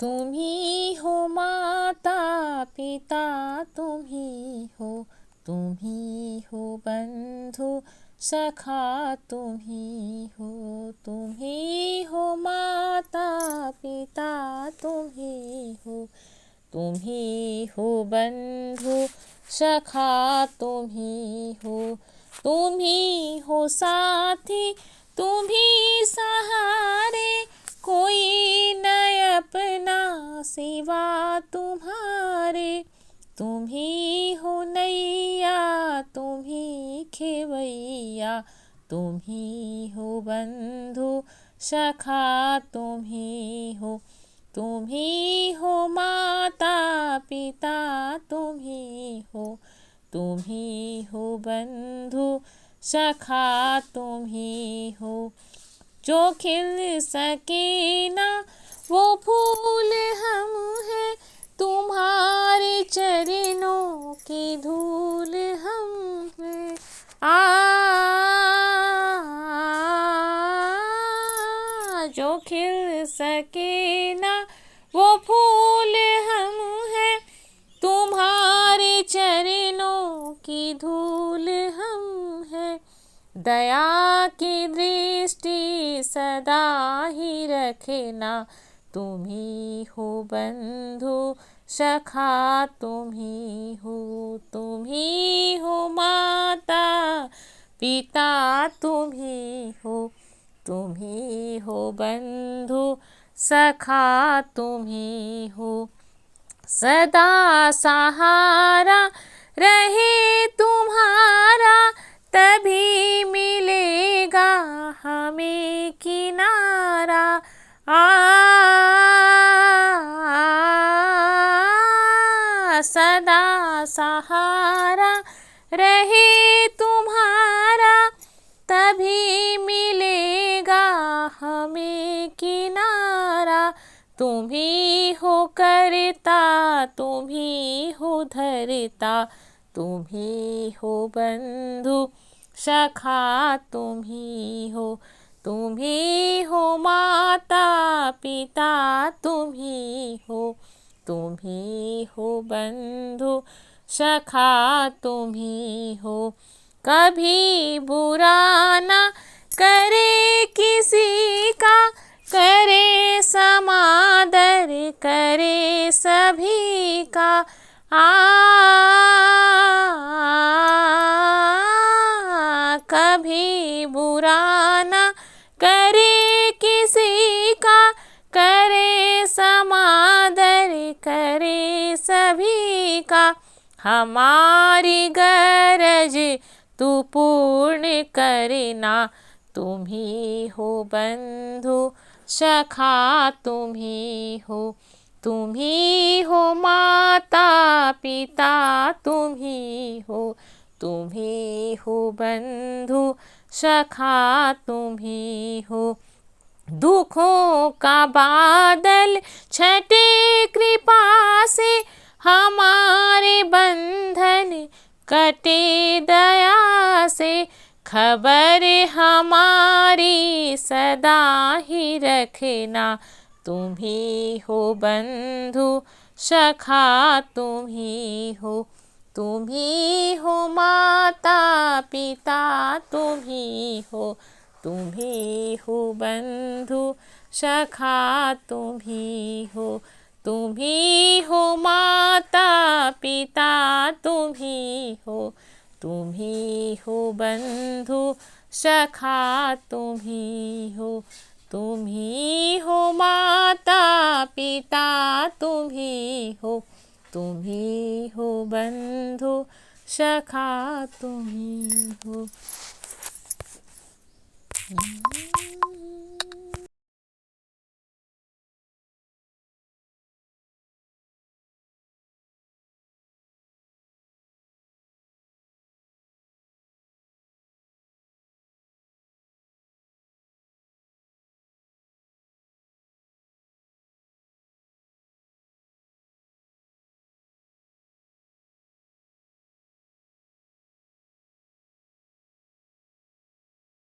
तुम ही हो माता पिता, तुम ही हो बंधु सखा, तुम ही हो माता पिता, तुम ही हो बंधु सखा, तुम ही हो साथी, तुम ही सहारे, कोई न अपना सिवा तुम्हारे। तुम ही हो नैया, तुम ही खेवैया, तुम ही हो बंधु सखा, तुम ही हो माता पिता, तुम ही हो बंधु सखा, तुम ही हो। जो खिल सके ना वो फूल हम हैं, तुम्हारे चरणों की धूल हम हैं। जो खिल सके ना वो फूल हम हैं, तुम्हारे चरणों की धूल हम हैं। दया की दृष्टि सदा ही रखना, तुम ही हो बंधु सखा, तुम ही हो माता पिता, तुम ही हो बंधु सखा, तुम ही हो। सदा सहारा रहे तुम्हारा, तभी मिलेगा हमें किनारा। सदा सहारा रहे तुम्हारा, तभी मिलेगा हमें किनारा। तुम ही हो करता, तुम ही हो धरता, तुम ही हो बंधु सखा, तुम ही हो माता पिता, तुम ही हो बंधु सखा, तुम ही हो। कभी बुरा ना करे किसी का, करे समादर करे सभी का। कभी बुरा ना करे किसी का, करे समादर करे सभी का। हमारी गरज तू पूर्ण करना, तुम ही हो बंधु सखा, तुम ही हो माता पिता, तुम ही हो बंधु सखा, तुम ही हो। दुखों का बादल छटे कृपा से, हमारे बंधन कटे दया से। खबर हमारी सदा ही रखना, तुम ही हो बंधु सखा, तुम ही हो माता पिता, तुम ही हो बंधु सखा, तुम ही हो माता पिता, तुम ही हो बंधु सखा, तुम ही हो माता पिता, तुम ही हो बंधु सखा, तुम ही हो।